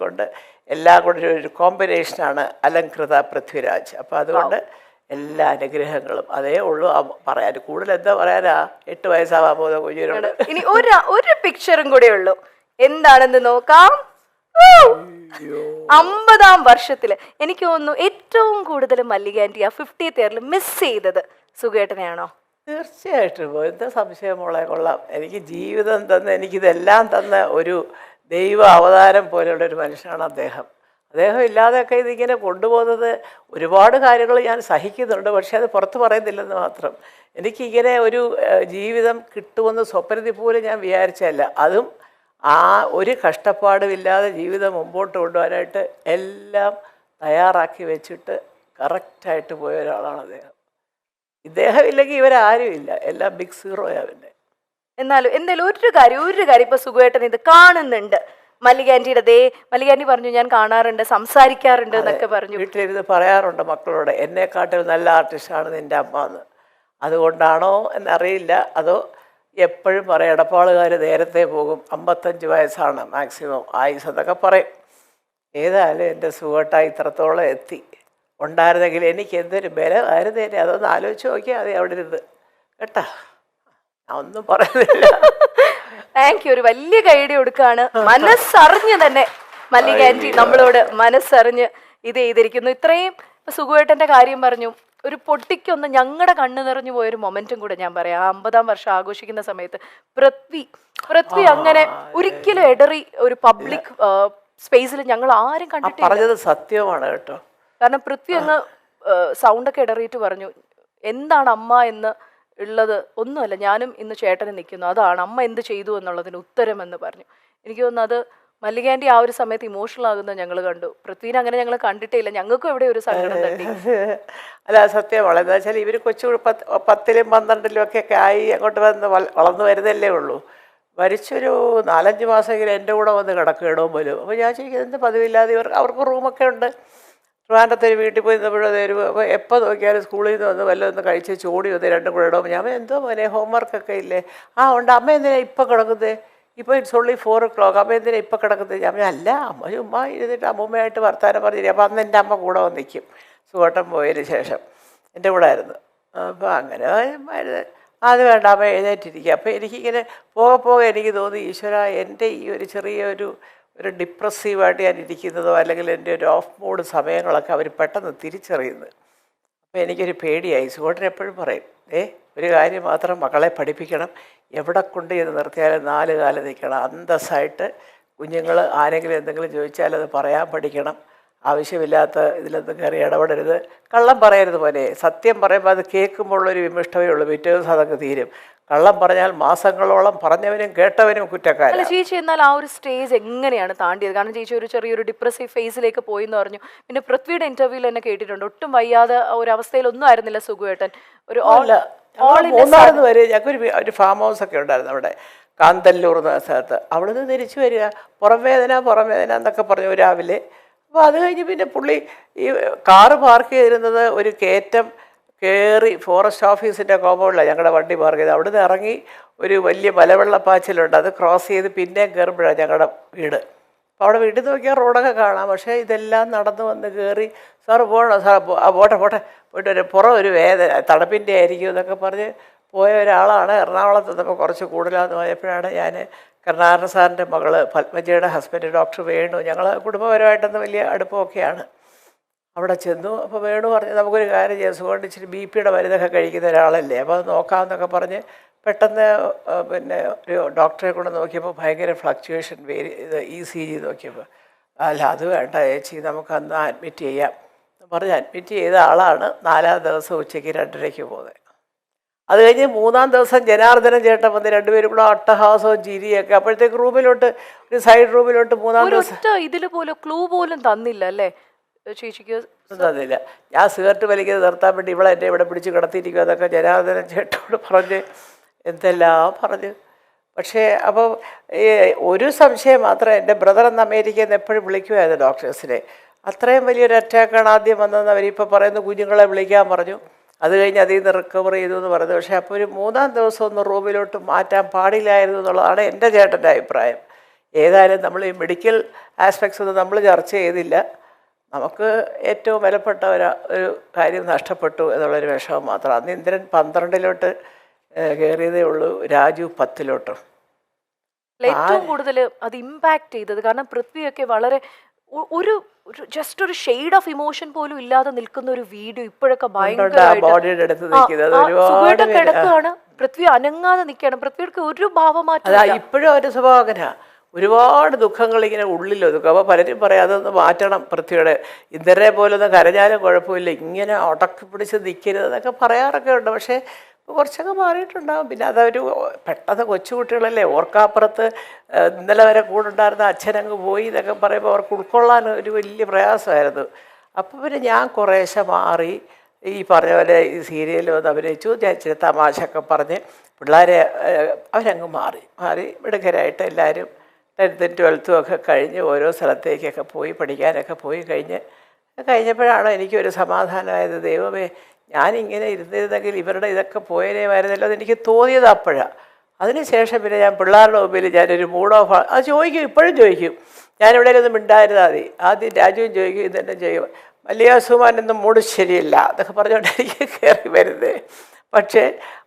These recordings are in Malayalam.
കൊണ്ട് എല്ലാം കൂടെ ഒരു കോമ്പിനേഷനാണ് അലങ്കൃത പൃഥ്വിരാജ്. അപ്പോൾ അതുകൊണ്ട് എല്ലാ അനുഗ്രഹങ്ങളും അതേ ഉള്ളൂ പറയാൻ. കൂടുതൽ എന്താ പറയാനാ, 8 വയസ്സാവാൻ പോകുന്ന കുഞ്ഞിനോട്. ഇനി ഒരു പിക്ചറും കൂടെ ഉള്ളൂ, എന്താണെന്ന് നോക്കാം. 50-ാം വർഷത്തില് എനിക്ക് തോന്നുന്നു ഏറ്റവും കൂടുതൽ മല്ലിക ആന്റി ആ 50th ഇയറിൽ മിസ് ചെയ്തത് സുഖേട്ടനെയാണോ? തീർച്ചയായിട്ടും. എന്താ സംശയം മോളെ, കൊള്ളാം. എനിക്ക് ജീവിതം തന്ന, എനിക്കിതെല്ലാം തന്ന ഒരു ദൈവ അവതാരം പോലെയുള്ള ഒരു മനുഷ്യനാണ് അദ്ദേഹം. അദ്ദേഹം ഇല്ലാതെയൊക്കെ ഇതിങ്ങനെ കൊണ്ടുപോകുന്നത് ഒരുപാട് കാര്യങ്ങൾ ഞാൻ സഹിക്കുന്നുണ്ട്, പക്ഷേ അത് പുറത്ത് പറയുന്നില്ലെന്ന് മാത്രം. എനിക്കിങ്ങനെ ഒരു ജീവിതം കിട്ടുമെന്ന് സ്വപ്നത്തിൽ പോലും ഞാൻ വിചാരിച്ചല്ല. അതും ആ ഒരു കഷ്ടപ്പാടുമില്ലാതെ ജീവിതം മുമ്പോട്ട് കൊണ്ടുപോകാനായിട്ട് എല്ലാം തയ്യാറാക്കി വെച്ചിട്ട് കറക്റ്റായിട്ട് പോയ ഒരാളാണ് അദ്ദേഹം. ഇദ്ദേഹം ഇല്ലെങ്കിൽ ഇവരാരും ഇല്ല, എല്ലാം ബിഗ് സീറോയാണ് പിന്നെ. എന്നാലും എന്തായാലും ഒരു കാര്യം ഇപ്പൊ സുഖേട്ടൻ ഇത് കാണുന്നുണ്ട്. മല്ലിക ആന്റി പറഞ്ഞു ഞാൻ കാണാറുണ്ട്, സംസാരിക്കാറുണ്ട് എന്നൊക്കെ പറഞ്ഞു. വീട്ടിലിരുന്ന് പറയാറുണ്ട് മക്കളോട്, എന്നെക്കാട്ടിൽ നല്ല ആർട്ടിസ്റ്റാണ് നിൻ്റെ അമ്മ എന്ന്. അതുകൊണ്ടാണോ എന്നറിയില്ല, അതോ എപ്പോഴും പറയും എടപ്പാളുകാർ നേരത്തെ പോകും, 55 വയസ്സാണ് മാക്സിമം ആയുസ് എന്നൊക്കെ പറയും. ഏതായാലും എൻ്റെ സുഖേട്ടായി ഇത്രത്തോളം എത്തി ഉണ്ടായിരുന്നെങ്കിൽ എനിക്ക് എന്തൊരു ബലമായിരുന്നേനെ. അതൊന്ന് ആലോചിച്ച് നോക്കിയാൽ മതി അവിടെ ഇരുന്ന്. കേട്ടാ, ഞാൻ ഒന്നും പറയുന്നില്ല. Thank you. ഒരു വലിയ കൈയടി കൊടുക്കാണ്. മനസ്സറിഞ്ഞ് തന്നെ മല്ലിക ആന്റി നമ്മളോട് മനസ്സറിഞ്ഞ് ഇത് ചെയ്തിരിക്കുന്നു. ഇത്രയും സുഖുവേട്ടന്റെ കാര്യം പറഞ്ഞു, ഒരു പൊട്ടിക്കൊന്ന് ഞങ്ങളുടെ കണ്ണ് നിറഞ്ഞു പോയൊരു മൊമെന്റും കൂടെ ഞാൻ പറയാം. 50-ാം വർഷം ആഘോഷിക്കുന്ന സമയത്ത് പൃഥ്വി അങ്ങനെ ഒരിക്കലും എടറി ഒരു പബ്ലിക് സ്പേസിൽ ഞങ്ങൾ ആരും കണ്ടിട്ടില്ല. പറഞ്ഞത് സത്യമാണ് കേട്ടോ. കാരണം പൃഥ്വി അങ്ങ് സൗണ്ടൊക്കെ ഇടറിയിട്ട് പറഞ്ഞു, എന്താണ് അമ്മ എന്ന് ഉള്ളത് ഒന്നുമല്ല, ഞാനും ഇന്ന് ചേട്ടന് നിൽക്കുന്നു, അതാണ് അമ്മ എന്ത് ചെയ്തു എന്നുള്ളതിന് ഉത്തരം എന്ന് പറഞ്ഞു. എനിക്ക് തോന്നുന്നു അത് മല്ലിക ആന്റി ആ ഒരു സമയത്ത് ഇമോഷണൽ ആകുന്നത് ഞങ്ങൾ കണ്ടു. പൃഥ്വിനെ അങ്ങനെ ഞങ്ങൾ കണ്ടിട്ടേ ഇല്ല. ഞങ്ങൾക്കും എവിടെ ഒരു സങ്കടം തട്ടി. അല്ല, സത്യമാണ്. എന്താ വെച്ചാൽ ഇവർ കൊച്ചു 10ലും 12ലും ഒക്കെ ആയി അങ്ങോട്ട് വന്ന് വളർന്നു വരുന്നല്ലേ ഉള്ളൂ. മരിച്ചൊരു 4-5 മാസമെങ്കിലും എൻ്റെ കൂടെ വന്ന് കിടക്കുകയിടവും പോലും. അപ്പോൾ ഞാൻ ചോദിക്കുന്നത് എന്ത് പതിവില്ലാതെ അവർക്ക് റൂമൊക്കെ ഉണ്ട്. ട്രിവാൻഡ്രത്തൊരു വീട്ടിൽ പോയി നിന്നപ്പോഴൊരു എപ്പോൾ നോക്കിയാലും സ്കൂളിൽ നിന്ന് വന്ന് വല്ലതൊന്ന് കഴിച്ച് ചോടി വന്ന് രണ്ടും കൂടെ ഇടുമ്പോൾ ഞാൻ എന്തോ മോനെ ഹോംവർക്കൊക്കെ ഇല്ലേ? ഉണ്ട്. അമ്മ എന്തിനാ ഇപ്പം കിടക്കുന്നത്? ഇപ്പോൾ ഇറ്റ്സ് ഓൺലി 4 o'clock. അമ്മ എന്തിനാ ഇപ്പം കിടക്കുന്നത്? ഞാൻ അല്ല, അമ്മ ചുമ്മാ ഇരുന്നിട്ട് അമ്മൂമ്മയായിട്ട് വർത്താനം പറഞ്ഞില്ല. അപ്പോൾ അന്ന് എൻ്റെ അമ്മ കൂടെ വന്ന് നിൽക്കും. സുഖോട്ടം പോയതിന് ശേഷം എൻ്റെ കൂടെ ആയിരുന്നു. അപ്പോൾ അങ്ങനെ അത് വേണ്ട, അമ്മ എഴുന്നേറ്റിരിക്കുക. അപ്പോൾ എനിക്കിങ്ങനെ പോകെ എനിക്ക് തോന്നി, ഈശ്വര, എൻ്റെ ഈ ഒരു ചെറിയൊരു ഡിപ്രസീവായിട്ട് ഞാൻ ഇരിക്കുന്നതോ അല്ലെങ്കിൽ എൻ്റെ ഒരു ഓഫ് മൂഡ് സമയങ്ങളൊക്കെ അവർ പെട്ടെന്ന് തിരിച്ചറിയുന്നത്. അപ്പോൾ എനിക്കൊരു പേടിയായി. സുഖോട്ടൻ എപ്പോഴും പറയും, ഒരു കാര്യം മാത്രം, മക്കളെ പഠിപ്പിക്കണം, എവിടെ കൊണ്ട് ചെന്ന് നിർത്തിയാലും 4 കാലം നിൽക്കണം, അന്തസ്സായിട്ട്. കുഞ്ഞുങ്ങൾ ആരെങ്കിലും എന്തെങ്കിലും ചോദിച്ചാൽ അത് പറയാൻ പഠിക്കണം, ആവശ്യമില്ലാത്ത ഇതിലൊന്നും കയറി ഇടപെടരുത്, കള്ളം പറയരുത് പോലെ. സത്യം പറയുമ്പോൾ അത് കേൾക്കുമ്പോഴുള്ളൊരു വിമിഷ്ടമേ ഉള്ളൂ, പിറ്റേ ദിവസം അതൊക്കെ തീരും. കള്ളം പറഞ്ഞാൽ മാസങ്ങളോളം പറഞ്ഞവനും കേട്ടവനും കുറ്റക്കാരൻ. ചേച്ചി എന്നാൽ ആ ഒരു സ്റ്റേജ് എങ്ങനെയാണ് താണ്ടിയത്? കാരണം ചേച്ചി ഒരു ചെറിയൊരു ഡിപ്രസീവ് ഫേസിലേക്ക് പോയി എന്ന് പറഞ്ഞു. പിന്നെ പൃഥ്വിയുടെ ഇന്റർവ്യൂവിൽ തന്നെ കേട്ടിട്ടുണ്ട്, ഒട്ടും വയ്യാതെ ഒരു അവസ്ഥയിലൊന്നും ആയിരുന്നില്ല സുഖുവേട്ടൻ. ഒരു മൂന്നാറിന്ന് വരെ ഞങ്ങൾക്ക് ഒരു ഫാം ഹൗസ് ഒക്കെ ഉണ്ടായിരുന്നു അവിടെ കാന്തല്ലൂർ എന്ന സ്ഥലത്ത്. അവിടുന്ന് തിരിച്ചു വരിക, പുറം വേദന എന്നൊക്കെ പറഞ്ഞു രാവിലെ. അപ്പോൾ അത് കഴിഞ്ഞ് പിന്നെ പുള്ളി ഈ കാറ് പാർക്ക് ചെയ്തിരുന്നത് ഒരു കയറ്റം കയറി ഫോറസ്റ്റ് ഓഫീസിൻ്റെ കോമ്പൗണ്ടിലാണ് ഞങ്ങളുടെ വണ്ടി പാർക്ക് ചെയ്ത്. അവിടുന്ന് ഇറങ്ങി ഒരു വലിയ മലവെള്ളപ്പാച്ചിലുണ്ട്, അത് ക്രോസ് ചെയ്ത് പിന്നെയും കയറുമ്പോഴാണ് ഞങ്ങളുടെ വീട്. അപ്പോൾ അവിടെ വീട്ടിൽ നോക്കിയാൽ റോഡൊക്കെ കാണാം. പക്ഷേ ഇതെല്ലാം നടന്ന് വന്ന് കയറി, സാറ് പോകണോ? സാർ പോട്ടെ പോയിട്ട് പുറം ഒരു വേദന, തണുപ്പിൻ്റെ ആയിരിക്കും എന്നൊക്കെ പറഞ്ഞ് പോയ ഒരാളാണ്. എറണാകുളത്ത് നിന്നപ്പോൾ കുറച്ച് കൂടുതലാണെന്ന് പോയപ്പോഴാണ് ഞാൻ കരുണാകരൻ സാറിൻ്റെ മകള് പത്മജയുടെ ഹസ്ബൻഡ് ഡോക്ടർ വേണു, ഞങ്ങൾ കുടുംബപരമായിട്ടൊന്ന് വലിയ അടുപ്പമൊക്കെയാണ്, അവിടെ ചെന്നു. അപ്പോൾ വേണു പറഞ്ഞ് നമുക്കൊരു കാര്യം ചെയ്യാം, സുഖം ഇച്ചിരി BP-യുടെ മരുന്നൊക്കെ കഴിക്കുന്ന ഒരാളല്ലേ, അപ്പോൾ അത് നോക്കാമെന്നൊക്കെ പറഞ്ഞ് പെട്ടെന്ന് പിന്നെ ഒരു ഡോക്ടറെ കൊണ്ട് നോക്കിയപ്പോൾ ഭയങ്കര ഫ്ലക്ച്വേഷൻ, ഇത് ECG നോക്കിയപ്പോൾ, അല്ല അത് വേണ്ട ചേച്ചി, നമുക്കന്ന് അഡ്മിറ്റ് ചെയ്യാം പറഞ്ഞ് അഡ്മിറ്റ് ചെയ്ത ആളാണ്. 4-ാം ദിവസം ഉച്ചയ്ക്ക് 2:30 പോകുന്നത്. അത് കഴിഞ്ഞ് 3-ാം ദിവസം ജനാർദ്ദനൻ ചേട്ടൻ വന്ന് രണ്ടുപേരും കൂടെ അട്ടഹാസവും ചിരിയൊക്കെ. അപ്പോഴത്തേക്ക് റൂമിലോട്ട്, ഒരു സൈഡ് റൂമിലോട്ട് 3-ാം ദിവസം ഇതിൽ പോലും ക്ലൂ പോലും തന്നില്ല അല്ലേ ചേച്ചിക്ക്? തന്നില്ല. ഞാൻ സിഗരറ്റ് വലിക്കുന്നത് നിർത്താൻ വേണ്ടി എന്നെ ഇവിടെ പിടിച്ച് കിടത്തിയിരിക്കും അതൊക്കെ ജനാർദ്ദനൻ ചേട്ടനോട് പറഞ്ഞ് എന്തെല്ലാം പറഞ്ഞു. പക്ഷേ അപ്പോൾ ഒരു സംശയം മാത്രം, എൻ്റെ ബ്രദർ എന്ന് അമേരിക്കയിൽ നിന്ന് എപ്പോഴും വിളിക്കുമായിരുന്നു ഡോക്ടേഴ്സിനെ. അത്രയും വലിയൊരു അറ്റാക്കാണ് ആദ്യം വന്നതെന്ന് അവരിപ്പോൾ പറയുന്നു. കുഞ്ഞുങ്ങളെ വിളിക്കാൻ പറഞ്ഞു. അത് കഴിഞ്ഞ് അതിൽ നിന്ന് റിക്കവർ ചെയ്തു എന്ന് പറഞ്ഞു. പക്ഷേ അപ്പോൾ ഒരു 3-ാം ദിവസം ഒന്ന് റൂമിലോട്ട് മാറ്റാൻ പാടില്ലായിരുന്നു എന്നുള്ളതാണ് എൻ്റെ ചേട്ടൻ്റെ അഭിപ്രായം. ഏതായാലും നമ്മൾ ഈ മെഡിക്കൽ ആസ്പെക്ട്സ് ഒന്നും നമ്മൾ ചർച്ച ചെയ്തില്ല. നമുക്ക് ഏറ്റവും വിലപ്പെട്ട ഒരു കാര്യം നഷ്ടപ്പെട്ടു എന്നുള്ളൊരു വിഷമം മാത്രം. അന്ന് ഇന്ദ്രൻ 12 കയറിയതേ ഉള്ളൂ, രാജു 10. ഏറ്റവും കൂടുതൽ അത് ഇമ്പാക്ട് ചെയ്തത് കാരണം പൃഥ്വിയൊക്കെ വളരെ ഒരു ജസ്റ്റ് ഒരു ഷെയ്ഡ് ഓഫ് ഇമോഷൻ പോലും ഇല്ലാതെ നിൽക്കുന്ന ഒരു വീഡിയോ ഇപ്പോഴൊക്കെ ബോഡിയുടെ അടുത്ത് നിൽക്കുന്നത് സുഖമായിട്ട് കിടക്കുകയാണ്, പൃഥ്വി അനങ്ങാതെ നിൽക്കുകയാണ്, പൃഥ്വിയുടെ ഒരു ഭാവമാറ്റം. ഇപ്പോഴും ഒരു സ്വഭാവകനാ. ഒരുപാട് ദുഃഖങ്ങൾ ഇങ്ങനെ ഉള്ളിലൊതുക്കും. അപ്പോൾ പലരും പറയും അതൊന്ന് മാറ്റണം, പൃഥ്വിയുടെ ഇന്ദ്രനെ പോലെ ഒന്ന് കരഞ്ഞാലും കുഴപ്പമില്ല, ഇങ്ങനെ ഉടക്കി പിടിച്ച് നിൽക്കരുത് എന്നൊക്കെ പറയാറൊക്കെ ഉണ്ട്. പക്ഷേ കുറച്ചൊക്കെ മാറിയിട്ടുണ്ടാകും. പിന്നെ അതൊരു പെട്ടെന്ന് കൊച്ചുകുട്ടികളല്ലേ, ഓർക്കാപ്പുറത്ത് ഇന്നലെ വരെ കൂടെ ഉണ്ടായിരുന്ന അച്ഛനങ്ങ് പോയി എന്നൊക്കെ പറയുമ്പോൾ അവർക്ക് ഉൾക്കൊള്ളാൻ ഒരു വലിയ പ്രയാസമായിരുന്നു. അപ്പോൾ പിന്നെ ഞാൻ കുറേശ്ശെ മാറി ഈ പറഞ്ഞ പോലെ ഈ സീരിയൽ വന്ന് അഭിനയിച്ചു. ഞാൻ ഇച്ചിരി തമാശയൊക്കെ പറഞ്ഞ് പിള്ളേരെ അവരങ്ങ് മാറി മിടുക്കരായിട്ട് എല്ലാവരും 10th 12th ഒക്കെ കഴിഞ്ഞ് ഓരോ സ്ഥലത്തേക്കൊക്കെ പോയി പഠിക്കാനൊക്കെ പോയി കഴിഞ്ഞപ്പോഴാണ് എനിക്കൊരു സമാധാനമായത്. ദൈവമേ, ഞാനിങ്ങനെ ഇരുന്നിരുന്നെങ്കിൽ ഇവരുടെ ഇതൊക്കെ പോയനേമായിരുന്നല്ലോ എന്ന് എനിക്ക് തോന്നിയത് അപ്പോഴാണ്. അതിനുശേഷം പിന്നെ ഞാൻ പിള്ളേരുടെ മുമ്പിൽ ഞാനൊരു മൂഡ് ഓഫ് അത് ചോദിക്കും, ഇപ്പോഴും ചോദിക്കും. ഞാനിവിടെ ഒന്നും മിണ്ടായിരുന്നാൽ മതി. ആദ്യം രാജുവും ചോദിക്കും, ഇതെന്നെ ചെയ്യും, മല്ലികാസുമാനൊന്നും മൂഡ് ശരിയല്ല എന്നൊക്കെ പറഞ്ഞുകൊണ്ടായിരിക്കും കയറി വരുന്നത്. പക്ഷേ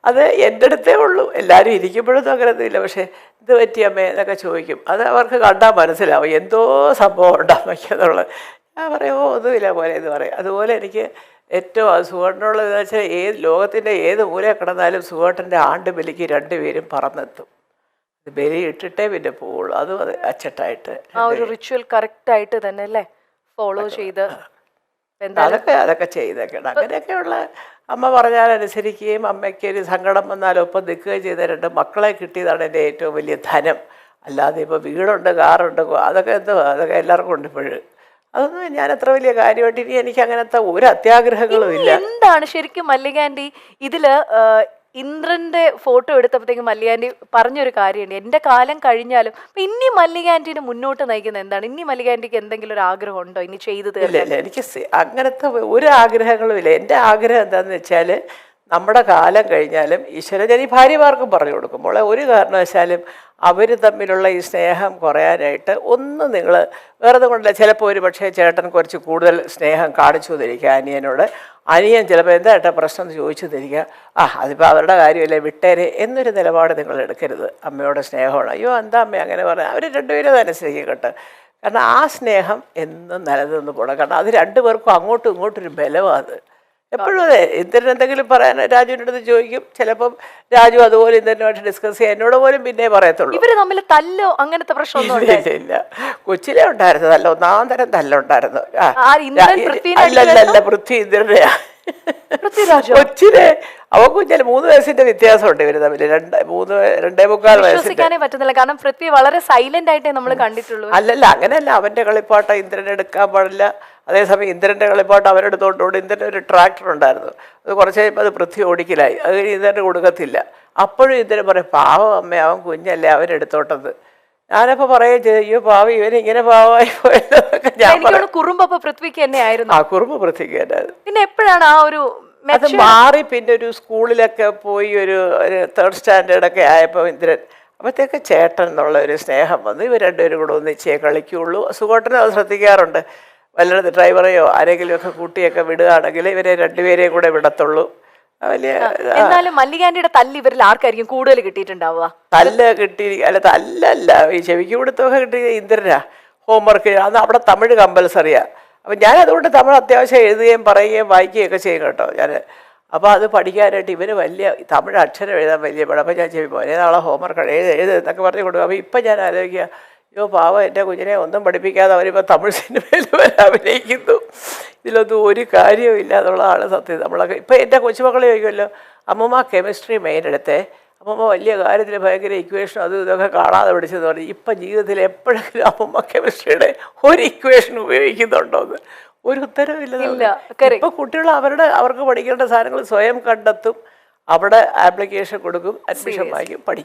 അത് എൻ്റെ അടുത്തേ ഉള്ളൂ, എല്ലാവരും ഇരിക്കുമ്പോഴൊന്നും അങ്ങനെയൊന്നുമില്ല. പക്ഷേ ഇത് പറ്റിയമ്മേ എന്നൊക്കെ ചോദിക്കും. അത് അവർക്ക് കണ്ടാൽ മനസ്സിലാവും എന്തോ സംഭവം ഉണ്ടാക്കിയെന്നുള്ളത്. ഞാൻ പറയും ഒന്നുമില്ല പോലെ എന്ന് പറയും. അതുപോലെ എനിക്ക് ഏറ്റവും സുഖേട്ടനുള്ളതെന്ന് വെച്ചാൽ ലോകത്തിൻ്റെ ഏത് മൂലയിൽ കിടന്നാലും സുഖേട്ടൻ്റെ ആണ്ട് ബലിക്ക് 2 പേരും പറന്നെത്തും. ബലി ഇട്ടിട്ടേ പിന്നെ പോവുള്ളൂ. അതും അത് അച്ചട്ടായിട്ട് ആ ഒരു റിച്വൽ കറക്റ്റായിട്ട് തന്നെ അല്ലേ ഫോളോ ചെയ്ത് അതൊക്കെ ചെയ്തേക്കണം. അങ്ങനെയൊക്കെയുള്ള അമ്മ പറഞ്ഞാലനുസരിക്കുകയും അമ്മയ്ക്ക് ഒരു സങ്കടം വന്നാലും ഒപ്പം നിൽക്കുകയും ചെയ്ത 2 മക്കളെ കിട്ടിയതാണ് എൻ്റെ ഏറ്റവും വലിയ ധനം. അല്ലാതെ ഇപ്പോൾ വീടുണ്ട്, കാറുണ്ട്, അതൊക്കെ എന്തോ അതൊക്കെ എല്ലാവർക്കും ഉണ്ട് ഇപ്പോഴും. അതൊന്നും ഞാൻ അത്ര വലിയ കാര്യമായിട്ട് ഇനി എനിക്ക് അങ്ങനത്തെ ഒരു അത്യാഗ്രഹങ്ങളും ഇല്ല. എന്താണ് ശരിക്കും മല്ലിക ആൻറ്റി ഇതില് ഇന്ദ്രന്റെ ഫോട്ടോ എടുത്തപ്പോഴത്തേക്കും മല്ലിക ആൻറ്റി പറഞ്ഞൊരു കാര്യമുണ്ട്, എൻ്റെ കാലം കഴിഞ്ഞാലും ഇനി മല്ലിക ആൻറ്റീനെ മുന്നോട്ട് നയിക്കുന്നത് എന്താണ്? ഇനി മല്ലിക ആൻറ്റിക്ക് എന്തെങ്കിലും ഒരു ആഗ്രഹം ഉണ്ടോ ഇനി ചെയ്തു തീർന്നില്ല? ഇല്ല, എനിക്ക് അങ്ങനത്തെ ഒരു ആഗ്രഹങ്ങളും ഇല്ല. എൻ്റെ ആഗ്രഹം എന്താണെന്ന് വെച്ചാൽ നമ്മുടെ കാലം കഴിഞ്ഞാലും ഈശ്വരൻ, ഞാൻ ഈ ഭാര്യമാർക്കും പറഞ്ഞു കൊടുക്കുമ്പോൾ ഒരു കാരണവശാലും അവർ തമ്മിലുള്ള ഈ സ്നേഹം കുറയാനായിട്ട് ഒന്നും നിങ്ങൾ വേറെ കൊണ്ടില്ല. ചിലപ്പോൾ ഒരു പക്ഷേ ചേട്ടൻ കുറച്ച് കൂടുതൽ സ്നേഹം കാണിച്ചു തന്നിരിക്കുക അനിയനോട്, അനിയൻ ചിലപ്പോൾ എന്താ ഏട്ടാ പ്രശ്നം എന്ന് ചോദിച്ചു തരിക, അതിപ്പോൾ അവരുടെ കാര്യമല്ലേ വിട്ടേരെ എന്നൊരു നിലപാട് നിങ്ങൾ എടുക്കരുത്. അമ്മയോട് സ്നേഹമാണ്, അയ്യോ എന്താ അമ്മ അങ്ങനെ പറഞ്ഞാൽ അവർ 2 പേരും അതനുസരിക്കും കേട്ടോ. കാരണം ആ സ്നേഹം എന്നും നിലനിന്ന് പോകണം. കാരണം അത് 2 പേർക്കും അങ്ങോട്ടും ഇങ്ങോട്ടും ഒരു ബലമാണ്. അത് എപ്പോഴും അതെ. ഇന്ദ്രൻ എന്തെങ്കിലും പറയാൻ രാജുവിൻ്റെ അടുത്ത് ചോദിക്കും, ചിലപ്പം രാജു അതുപോലെ ഇന്ദ്രനുമായിട്ട് ഡിസ്കസ് ചെയ്യാൻ എന്നോട് പോലും പിന്നെ പറയത്തുള്ളൂ. ഇവര് തമ്മിൽ തല്ലോ അങ്ങനത്തെ പ്രശ്നമൊന്നും ഇല്ല. കൊച്ചിലെ ഉണ്ടായിരുന്നു തല്ല, 1-ാം തരം തല്ലുണ്ടായിരുന്നു. അല്ല പൃഥ്വി ഇന്ദ്രനെയാ. കൊച്ചിലെ അവൻ കുഞ്ഞാൽ 3 വയസ്സിന്റെ വ്യത്യാസമുണ്ട് ഇവര് തമ്മിൽ, 2-3-2.25 വിശ്വസിക്കാനേ പറ്റുന്നില്ല. കാരണം പൃഥ്വി വളരെ സൈലന്റ് ആയിട്ടേ നമ്മൾ കണ്ടിട്ടുള്ളൂ. അല്ലല്ല അങ്ങനെയല്ല, അവന്റെ കളിപ്പാട്ട ഇന്ദ്രനെ എടുക്കാൻ പാടില്ല. അതേസമയം ഇന്ദ്രന്റെ കളിപ്പാട്ടം അവരെടുത്തോണ്ട് ഇന്ദ്രൻ്റെ ഒരു ട്രാക്ടർ ഉണ്ടായിരുന്നു, അത് കുറച്ച് കഴിയുമ്പോൾ അത് പൃഥ്വി ഓടിക്കലായി. അത് കഴിഞ്ഞ് ഇന്ദ്രന് കൊടുക്കത്തില്ല. അപ്പോഴും ഇന്ദ്രൻ പറയും, പാവം അമ്മ, അവൻ കുഞ്ഞല്ലേ, അവരെടുത്തോട്ടത്. ഞാനപ്പോൾ പറയുകയും ചെയ്തു, അയ്യോ പാവം ഇവനിങ്ങനെ പാവമായി പോയതൊക്കെ ഞാൻ പറഞ്ഞു. കുറുമ്പ് പൃഥ്വിക്ക് തന്നെ ആയിരുന്നു. കുറുമ്പ് പൃഥ്വിക്ക് തന്നെയായിരുന്നു. പിന്നെ എപ്പോഴാണ് ആ ഒരു അത് മാറി പിന്നെ ഒരു സ്കൂളിലൊക്കെ പോയി ഒരു 3rd സ്റ്റാൻഡേർഡൊക്കെ ആയപ്പോൾ ഇന്ദ്രൻ അപ്പോഴത്തേക്ക് ചേട്ടൻ എന്നുള്ള ഒരു സ്നേഹം വന്നു. ഇവർ 2 പേരും കൂടെ ഒന്നിച്ചേ കളിക്കുകയുള്ളൂ. സുഖേട്ടനും അത് ശ്രദ്ധിക്കാറുണ്ട്. വല്ലത് ഡ്രൈവറെയോ ആരെങ്കിലുമൊക്കെ കൂട്ടിയൊക്കെ വിടുകയാണെങ്കിൽ ഇവരെ 2 പേരെയും കൂടെ വിടത്തുള്ളൂ. വലിയ എന്നാലും മല്ലിക ആൻറ്റിയുടെ തല്ല് ഇവരിൽ ആർക്കായിരിക്കും കൂടുതൽ കിട്ടിയിട്ടുണ്ടാവുക? തല്ല് കിട്ടി തല്ലല്ല, ഈ ചെവിക്ക് കൊടുത്തൊക്കെ കിട്ടി ഇന്ദ്രനാ. ഹോംവർക്ക് അന്ന് അവിടെ തമിഴ് കമ്പൽസറിയാണ്. അപ്പം ഞാൻ അതുകൊണ്ട് തമിഴ് അത്യാവശ്യം എഴുതുകയും പറയുകയും വായിക്കുകയൊക്കെ ചെയ്യും കേട്ടോ ഞാൻ. അപ്പോൾ അത് പഠിക്കാനായിട്ട് ഇവന് വലിയ തമിഴ് അക്ഷരം എഴുതാൻ വലിയ പടം. അപ്പോൾ ഞാൻ ചെവി പോലെ നാളെ ഹോംവർക്ക് എഴുത് എന്നൊക്കെ പറഞ്ഞു കൊടുക്കും. അപ്പോൾ ഇപ്പം ഞാൻ ആലോചിക്കുക, അയ്യോ പാവം എൻ്റെ കുഞ്ഞിനെ ഒന്നും പഠിപ്പിക്കാതെ അവരിപ്പോൾ തമിഴ് സിനിമയിൽ വരെ അഭിനയിക്കുന്നു. ഇതിലൊന്നും ഒരു കാര്യവും ഇല്ല എന്നുള്ളതാണ് സത്യം. നമ്മളൊക്കെ ഇപ്പം എൻ്റെ കൊച്ചുമക്കളെ ചോദിക്കുമല്ലോ, അമ്മമ്മ കെമിസ്ട്രി മെയിൻ എടുത്തേ, അമ്മമ്മ വലിയ കാര്യത്തിൽ ഭയങ്കര ഇക്വേഷൻ അതും ഇതൊക്കെ കാണാതെ പഠിച്ചെന്ന് പറഞ്ഞു. ഇപ്പം ജീവിതത്തിൽ എപ്പോഴെങ്കിലും അമ്മമ്മ കെമിസ്ട്രിയുടെ ഒരു ഇക്വേഷൻ ഉപയോഗിക്കുന്നുണ്ടോ എന്ന് ഒരു ഉത്തരവില്ല. ഇപ്പം കുട്ടികൾ അവർക്ക് പഠിക്കേണ്ട സാധനങ്ങൾ സ്വയം കണ്ടെത്തും, അവിടെ ആപ്ലിക്കേഷൻ കൊടുക്കും, അഡ്മിഷൻ വാങ്ങിക്കും, പഠിക്കും.